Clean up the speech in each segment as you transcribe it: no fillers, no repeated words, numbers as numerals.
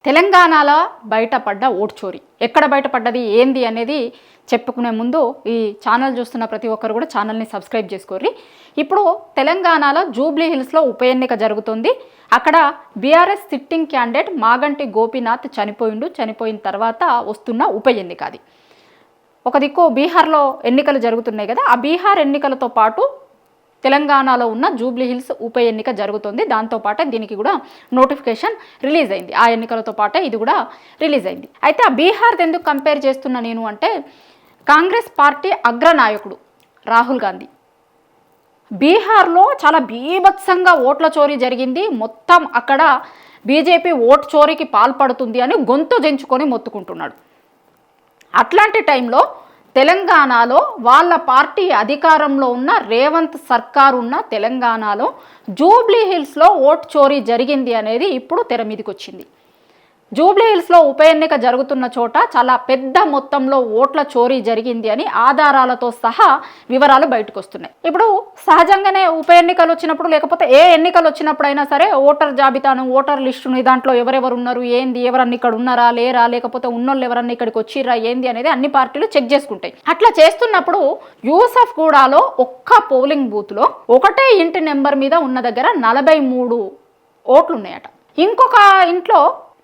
తెలంగాణలో బయటపడ్డ ఓటు చోరీ ఎక్కడ బయటపడ్డది ఏంది అనేది చెప్పుకునే ముందు ఈ ఛానల్ చూస్తున్న ప్రతి ఒక్కరు కూడా ఛానల్ని సబ్స్క్రైబ్ చేసుకోర్రి. ఇప్పుడు తెలంగాణలో జూబ్లీ హిల్స్లో ఉప ఎన్నిక జరుగుతుంది. అక్కడ BRS sitting candidate Maganti Gopinath చనిపోయిన తర్వాత వస్తున్న ఉప ఎన్నిక అది. ఒక దిక్కు బీహార్లో ఎన్నికలు జరుగుతున్నాయి కదా, ఆ బీహార్ ఎన్నికలతో పాటు తెలంగాణలో ఉన్న జూబ్లీ హిల్స్ ఉప ఎన్నిక జరుగుతుంది. దాంతోపాటే దీనికి కూడా నోటిఫికేషన్ రిలీజ్ అయింది. ఆ ఎన్నికలతో పాటే ఇది కూడా రిలీజ్ అయింది. అయితే ఆ బీహార్ది ఎందుకు కంపేర్ చేస్తున్నా నేను అంటే, కాంగ్రెస్ పార్టీ అగ్రనాయకుడు రాహుల్ గాంధీ బీహార్లో చాలా బీభత్సంగా ఓట్ల చోరీ జరిగింది, మొత్తం అక్కడ బీజేపీ ఓటు చోరీకి పాల్పడుతుంది అని గొంతు జంచుకొని మొత్తుకుంటున్నాడు. అట్లాంటి టైంలో తెలంగాణలో వాళ్ళ పార్టీ అధికారంలో ఉన్న రేవంత్ సర్కార్ ఉన్న తెలంగాణలో జూబ్లీ హిల్స్లో ఓట్ చోరీ జరిగింది అనేది ఇప్పుడు తెర మీదకి వచ్చింది. జూబ్లీ హిల్స్లో ఉప ఎన్నిక జరుగుతున్న చోట చాలా పెద్ద మొత్తంలో ఓట్ల చోరీ జరిగింది అని ఆధారాలతో సహా వివరాలు బయటకు వస్తున్నాయి. ఇప్పుడు సహజంగానే ఉప ఎన్నికలు వచ్చినప్పుడు, లేకపోతే ఏ ఎన్నికలు వచ్చినప్పుడైనా సరే ఓటర్ జాబితాను, ఓటర్ లిస్టుని, దాంట్లో ఎవరెవరు ఉన్నారు, ఏంది, ఎవరన్నా ఇక్కడ ఉన్నారా లేరా, లేకపోతే ఉన్నోళ్ళు ఎవరన్నా ఇక్కడికి వచ్చిర్రా ఏంది అనేది అన్ని పార్టీలు చెక్ చేసుకుంటాయి. అట్లా చేస్తున్నప్పుడు యూసఫ్ గూడాలో ఒక్క పోలింగ్ బూత్లో ఒకటే ఇంటి నెంబర్ మీద ఉన్న దగ్గర 43 ఓట్లు ఉన్నాయట. ఇంకొక ఇంట్లో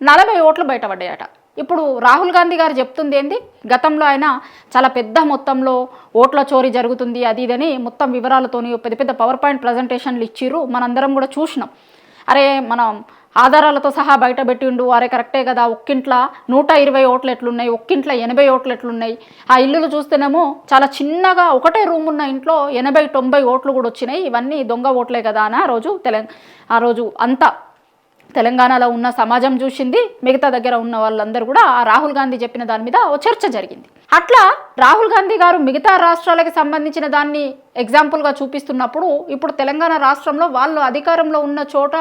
40 ఓట్లు బయటపడ్డాయట. ఇప్పుడు రాహుల్ గాంధీ గారు చెప్తుంది ఏంది, గతంలో ఆయన చాలా పెద్ద మొత్తంలో ఓట్ల చోరీ జరుగుతుంది అది ఇదని మొత్తం వివరాలతోని పెద్ద పెద్ద పవర్ పాయింట్ ప్రజెంటేషన్లు ఇచ్చిర్రు, మనందరం కూడా చూసినాం. అరే మనం ఆధారాలతో సహా బయట పెట్టిండు, అరే కరెక్టే కదా, ఒక్కింట్లో 120 ఓట్లు ఎట్లున్నాయి, ఒక్కింట్లో 80 ఓట్లు ఎట్లున్నాయి, ఆ ఇల్లులు చూస్తేనేమో చాలా చిన్నగా ఒకటే రూమ్ ఉన్న ఇంట్లో 80-90 ఓట్లు కూడా వచ్చినాయి, ఇవన్నీ దొంగ ఓట్లే కదా అని ఆ రోజు అంతా తెలంగాణలో ఉన్న సమాజం చూసింది, మిగతా దగ్గర ఉన్న వాళ్ళందరూ కూడా ఆ రాహుల్ గాంధీ చెప్పిన దాని మీద ఓ చర్చ జరిగింది. అట్లా రాహుల్ గాంధీ గారు మిగతా రాష్ట్రాలకు సంబంధించిన దాన్ని ఎగ్జాంపుల్గా చూపిస్తున్నప్పుడు, ఇప్పుడు తెలంగాణ రాష్ట్రంలో వాళ్ళు అధికారంలో ఉన్న చోట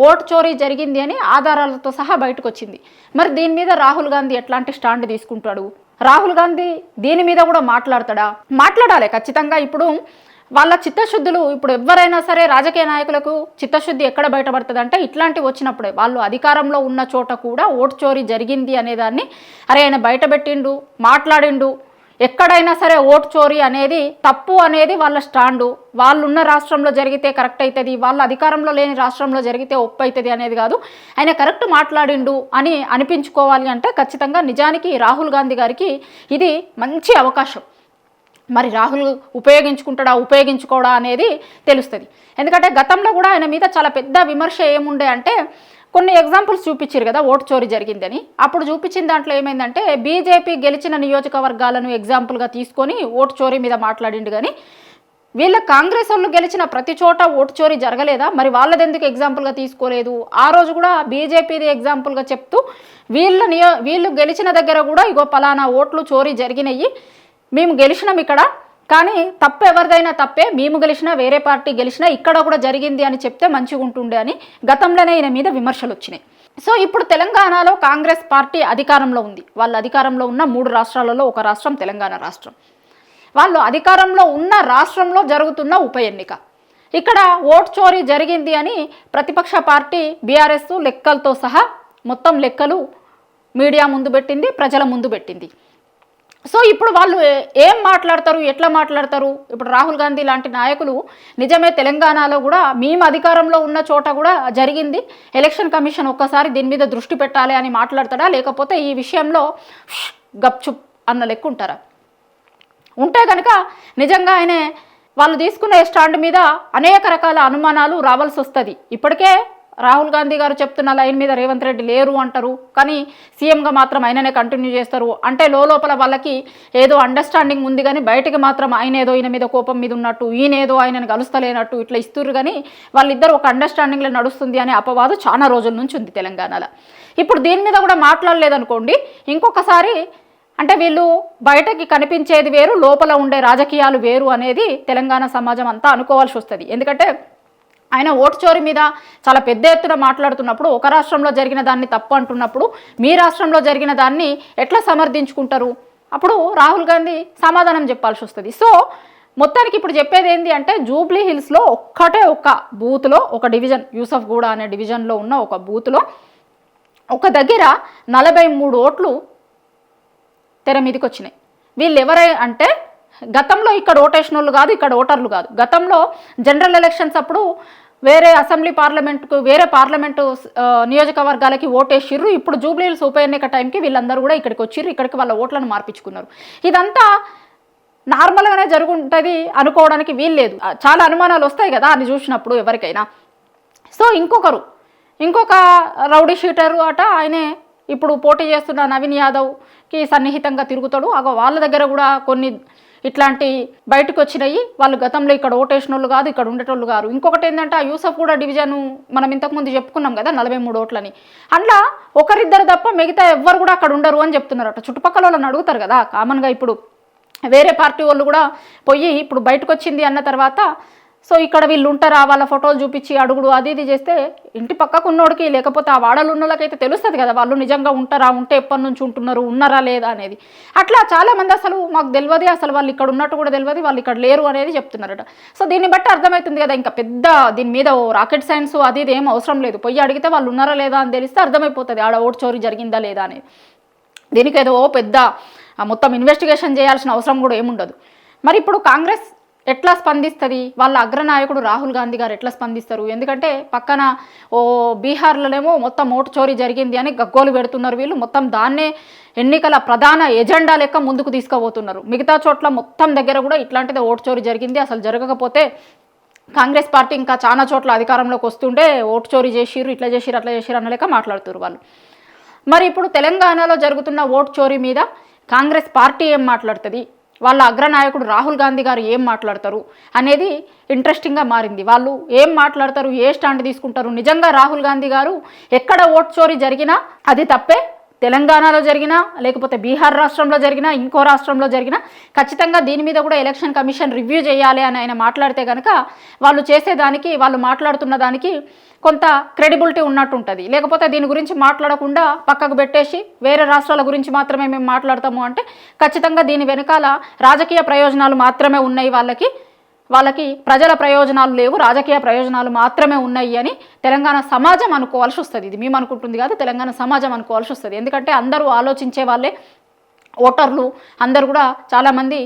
ఓటు చోరీ జరిగింది అని ఆధారాలతో సహా బయటకు వచ్చింది. మరి దీని మీద రాహుల్ గాంధీ ఎట్లాంటి స్టాండ్ తీసుకుంటాడు? రాహుల్ గాంధీ దీని మీద కూడా మాట్లాడతాడా? మాట్లాడాలి ఖచ్చితంగా. ఇప్పుడు వాళ్ళ చిత్తశుద్ధులు, ఇప్పుడు ఎవరైనా సరే రాజకీయ నాయకులకు చిత్తశుద్ధి ఎక్కడ బయటపడుతుంది అంటే ఇట్లాంటివి వచ్చినప్పుడే. వాళ్ళు అధికారంలో ఉన్న చోట కూడా ఓటు చోరీ జరిగింది అనేదాన్ని అరే ఆయన బయటపెట్టిండు, మాట్లాడిండు, ఎక్కడైనా సరే ఓటు చోరీ అనేది తప్పు అనేది వాళ్ళ స్టాండు. వాళ్ళు ఉన్న రాష్ట్రంలో జరిగితే కరెక్ట్ అవుతుంది, వాళ్ళ అధికారంలో లేని రాష్ట్రంలో జరిగితే ఒప్పు అవుతుంది అనేది కాదు. ఆయన కరెక్ట్ మాట్లాడిండు అని అనిపించుకోవాలి అంటే ఖచ్చితంగా నిజానికి రాహుల్ గాంధీ గారికి ఇది మంచి అవకాశం. మరి రాహుల్ ఉపయోగించుకోడా అనేది తెలుస్తుంది. ఎందుకంటే గతంలో కూడా ఆయన మీద చాలా పెద్ద విమర్శ ఏముండే అంటే, కొన్ని ఎగ్జాంపుల్స్ చూపించారు కదా ఓటు చోరీ జరిగిందని. అప్పుడు చూపించిన దాంట్లో ఏమైందంటే, బీజేపీ గెలిచిన నియోజకవర్గాలను ఎగ్జాంపుల్గా తీసుకొని ఓటు చోరీ మీద మాట్లాడిండు. కానీ వీళ్ళ కాంగ్రెస్ వాళ్ళు గెలిచిన ప్రతి చోట ఓటు చోరీ జరగలేదా? మరి వాళ్ళది ఎందుకు ఎగ్జాంపుల్గా తీసుకోలేదు? ఆ రోజు కూడా బీజేపీది ఎగ్జాంపుల్గా చెప్తూ వీళ్ళు గెలిచిన దగ్గర కూడా ఇగో పలానా ఓట్లు చోరీ జరిగినాయి, మేము గెలిచినాం ఇక్కడ, కానీ తప్పు ఎవరిదైనా తప్పే, మేము గెలిచినా వేరే పార్టీ గెలిచినా ఇక్కడ కూడా జరిగింది అని చెప్తే మంచిగా ఉంటుండే అని గతంలోనే ఈయన మీద విమర్శలు వచ్చినాయి. సో ఇప్పుడు తెలంగాణలో కాంగ్రెస్ పార్టీ అధికారంలో ఉంది. వాళ్ళ అధికారంలో ఉన్న 3 రాష్ట్రాలలో ఒక రాష్ట్రం తెలంగాణ రాష్ట్రం. వాళ్ళు అధికారంలో ఉన్న రాష్ట్రంలో జరుగుతున్న ఉప ఎన్నిక. ఇక్కడ ఓటు చోరీ జరిగింది అని ప్రతిపక్ష పార్టీ బీఆర్ఎస్ లెక్కలతో సహా మొత్తం లెక్కలు మీడియా ముందు పెట్టింది, ప్రజల ముందు పెట్టింది. సో ఇప్పుడు వాళ్ళు ఏం మాట్లాడతారు, ఎట్లా మాట్లాడతారు? ఇప్పుడు రాహుల్ గాంధీ లాంటి నాయకులు నిజమే తెలంగాణలో కూడా మేము అధికారంలో ఉన్న చోట కూడా జరిగింది, ఎలక్షన్ కమిషన్ ఒక్కసారి దీని మీద దృష్టి పెట్టాలి అని మాట్లాడతాడా? లేకపోతే ఈ విషయంలో గప్చుప్ అన్న లెక్క ఉంటారా? ఉంటే కనుక నిజంగా వాళ్ళు తీసుకునే స్టాండ్ మీద అనేక రకాల అనుమానాలు రావాల్సి వస్తుంది. ఇప్పటికే రాహుల్ గాంధీ గారు చెప్తున్న లైన్ మీద రేవంత్ రెడ్డి లేరు అంటారు, కానీ సీఎంగా మాత్రం ఆయననే కంటిన్యూ చేస్తారు. అంటే లోపల వాళ్ళకి ఏదో అండర్స్టాండింగ్ ఉంది, కానీ బయటికి మాత్రం ఆయన ఏదో ఈయన మీద కోపం మీద ఉన్నట్టు, ఈయన ఏదో ఆయనను కలుస్తలేనట్టు ఇట్లా ఇస్తుర్రు. కానీ వాళ్ళిద్దరు ఒక అండర్స్టాండింగ్లో నడుస్తుంది అనే అపవాదు చాలా రోజుల నుంచి ఉంది తెలంగాణలో. ఇప్పుడు దీని మీద కూడా మాట్లాడలేదనుకోండి, ఇంకొకసారి అంటే వీళ్ళు బయటకి కనిపించేది వేరు, లోపల ఉండే రాజకీయాలు వేరు అనేది తెలంగాణ సమాజం అంతా అనుకోవాల్సి వస్తుంది. ఎందుకంటే ఆయన ఓటు చోరీ మీద చాలా పెద్ద ఎత్తున మాట్లాడుతున్నప్పుడు, ఒక రాష్ట్రంలో జరిగిన దాన్ని తప్పు అంటున్నప్పుడు మీ రాష్ట్రంలో జరిగిన దాన్ని ఎట్లా సమర్థించుకుంటారు? అప్పుడు రాహుల్ గాంధీ సమాధానం చెప్పాల్సి వస్తుంది. సో మొత్తానికి ఇప్పుడు చెప్పేది ఏంటి అంటే, జూబ్లీ హిల్స్లో ఒక్క బూత్లో ఒక డివిజన్, యూసఫ్ గూడ అనే డివిజన్లో ఉన్న ఒక బూత్లో ఒక దగ్గర 43 ఓట్లు తెర మీదకి వచ్చినాయి. వీళ్ళు ఎవరై అంటే గతంలో ఇక్కడ ఓటేసిన వాళ్ళు కాదు, ఇక్కడ ఓటర్లు కాదు. గతంలో జనరల్ ఎలక్షన్స్ అప్పుడు వేరే అసెంబ్లీ పార్లమెంట్కు వేరే పార్లమెంటు నియోజకవర్గాలకి ఓటేసిర్రు. ఇప్పుడు జూబ్లీహిల్స్ ఉప ఎన్నిక టైంకి వీళ్ళందరూ కూడా ఇక్కడికి వచ్చిర్రు, ఇక్కడికి వాళ్ళ ఓట్లను మార్పించుకున్నారు. ఇదంతా నార్మల్గానే జరుగుంటుంది అనుకోవడానికి వీల్లేదు. చాలా అనుమానాలు వస్తాయి కదా అని చూసినప్పుడు ఎవరికైనా. సో ఇంకొక రౌడీ షీటరు అట, ఆయనే ఇప్పుడు పోటీ చేస్తున్న నవీన్ యాదవ్కి సన్నిహితంగా తిరుగుతాడు. వాళ్ళ దగ్గర కూడా కొన్ని ఇట్లాంటి బయటకు వచ్చినాయి. వాళ్ళు గతంలో ఇక్కడ ఓటేసిన వాళ్ళు కాదు, ఇక్కడ ఉండేటోళ్ళు కాదు. ఇంకొకటి ఏంటంటే ఆ యూసఫ్ కూడా డివిజన్ మనం ఇంతకుముందు చెప్పుకున్నాం కదా 43 ఓట్లని. అందులో ఒకరిద్దరు తప్ప మిగతా ఎవ్వరు కూడా అక్కడ ఉండరు అని చెప్తున్నారట. చుట్టుపక్కల వాళ్ళని అడుగుతారు కదా కామన్గా. ఇప్పుడు వేరే పార్టీ వాళ్ళు కూడా పోయి ఇప్పుడు బయటకు వచ్చింది అన్న తర్వాత సో ఇక్కడ వీళ్ళు ఉంటారా వాళ్ళ ఫోటోలు చూపించి అడుగుడు అది ఇది చేస్తే ఇంటి పక్కకు ఉన్నోడికి లేకపోతే ఆ వాడలు ఉన్న వాళ్ళకైతే తెలుస్తుంది కదా వాళ్ళు నిజంగా ఉంటారా, ఉంటే ఎప్పటి నుంచి ఉంటున్నారు, ఉన్నారా లేదా అనేది. అట్లా చాలామంది అసలు మాకు తెలియదు, అసలు వాళ్ళు ఇక్కడ ఉన్నట్టు కూడా తెలియదు, వాళ్ళు ఇక్కడ లేరు అనేది చెప్తున్నారట. సో దీన్ని బట్టి అర్థమవుతుంది కదా ఇంకా పెద్ద దీని మీద రాకెట్ సైన్స్ అది ఇది ఏం అవసరం లేదు. పోయి అడిగితే వాళ్ళు ఉన్నారా లేదా అని తెలిస్తే అర్థమైపోతుంది ఆడ ఓటు చోరీ జరిగిందా లేదా అనేది. దీనికి ఏదో పెద్ద మొత్తం ఇన్వెస్టిగేషన్ చేయాల్సిన అవసరం కూడా ఏముండదు. మరి ఇప్పుడు కాంగ్రెస్ ఎట్లా స్పందిస్తుంది, వాళ్ళ అగ్రనాయకుడు రాహుల్ గాంధీ గారు ఎట్లా స్పందిస్తారు? ఎందుకంటే పక్కన బీహార్లోనేమో మొత్తం ఓటు చోరీ జరిగింది అని గగ్గోలు పెడుతున్నారు వీళ్ళు. మొత్తం దాన్నే ఎన్నికల ప్రధాన ఎజెండా లెక్క ముందుకు తీసుకుపోతున్నారు. మిగతా చోట్ల మొత్తం దగ్గర కూడా ఇట్లాంటిది ఓటు చోరీ జరిగింది, అసలు జరగకపోతే కాంగ్రెస్ పార్టీ ఇంకా చాలా చోట్ల అధికారంలోకి వస్తుంటే ఓటు చోరీ చేసిర్రు, ఇట్లా చేసిర్రు అట్లా చేసిర్రు అన్న లెక్క మాట్లాడుతున్నారు వాళ్ళు. మరి ఇప్పుడు తెలంగాణలో జరుగుతున్న ఓటు చోరీ మీద కాంగ్రెస్ పార్టీ ఏం మాట్లాడుతుంది, వాళ్ళ అగ్రనాయకుడు రాహుల్ గాంధీ గారు ఏం మాట్లాడతారు అనేది ఇంట్రెస్టింగ్గా మారింది. వాళ్ళు ఏం మాట్లాడతారు, ఏ స్టాండ్ తీసుకుంటారు? నిజంగా రాహుల్ గాంధీ గారు ఎక్కడ ఓటు చోరీ జరిగినా అది తప్పే, తెలంగాణలో జరిగినా లేకపోతే బీహార్ రాష్ట్రంలో జరిగినా ఇంకో రాష్ట్రంలో జరిగినా ఖచ్చితంగా దీని మీద కూడా ఎలక్షన్ కమిషన్ రివ్యూ చేయాలి అని ఆయన మాట్లాడితే కనుక వాళ్ళు చేసేదానికి వాళ్ళు మాట్లాడుతున్న దానికి కొంత క్రెడిబిలిటీ ఉన్నట్టు ఉంటుంది. లేకపోతే దీని గురించి మాట్లాడకుండా పక్కకు పెట్టేసి వేరే రాష్ట్రాల గురించి మాత్రమే మేము మాట్లాడతాము అంటే ఖచ్చితంగా దీని వెనకాల రాజకీయ ప్రయోజనాలు మాత్రమే ఉన్నాయి, వాళ్ళకి ప్రజల ప్రయోజనాలు లేవు, రాజకీయ ప్రయోజనాలు మాత్రమే ఉన్నాయి అని తెలంగాణ సమాజం అనుకోవాల్సి వస్తుంది. ఇది మేము అనుకుంటుంది కాదు, తెలంగాణ సమాజం అనుకోవాల్సి వస్తుంది. ఎందుకంటే అందరూ ఆలోచించే వాళ్ళే ఓటర్లు, అందరూ కూడా చాలామంది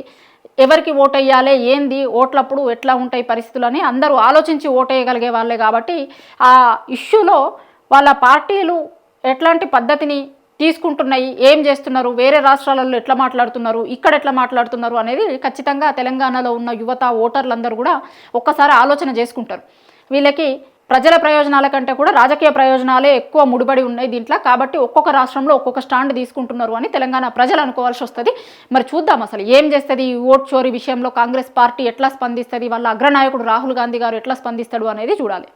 ఎవరికి ఓటేయాలి, ఏంది ఓట్లప్పుడు ఎట్లా ఉంటాయి పరిస్థితులు అని అందరూ ఆలోచించి ఓటేయగలిగే వాళ్ళే. కాబట్టి ఆ ఇష్యూలో వాళ్ళ పార్టీలు ఎట్లాంటి పద్ధతిని తీసుకుంటున్నాయి, ఏం చేస్తున్నారు, వేరే రాష్ట్రాలలో ఎట్లా మాట్లాడుతున్నారు, ఇక్కడ ఎట్లా మాట్లాడుతున్నారు అనేది ఖచ్చితంగా తెలంగాణలో ఉన్న యువత ఓటర్లందరూ కూడా ఒక్కసారి ఆలోచన చేసుకుంటారు. వీళ్ళకి ప్రజల ప్రయోజనాల కంటే కూడా రాజకీయ ప్రయోజనాలే ఎక్కువ ముడిపడి ఉన్నాయి దీంట్లో. కాబట్టి ఒక్కొక్క రాష్ట్రంలో ఒక్కొక్క స్టాండ్ తీసుకుంటున్నారు అని తెలంగాణ ప్రజలు అనుకోవాల్సి వస్తుంది. మరి చూద్దాం అసలు ఏం చేస్తుంది ఈ ఓట్ చోరీ విషయంలో కాంగ్రెస్ పార్టీ ఎట్లా స్పందిస్తుంది, వాళ్ళ అగ్రనాయకుడు రాహుల్ గాంధీ గారు ఎట్లా స్పందిస్తాడు అనేది చూడాలి.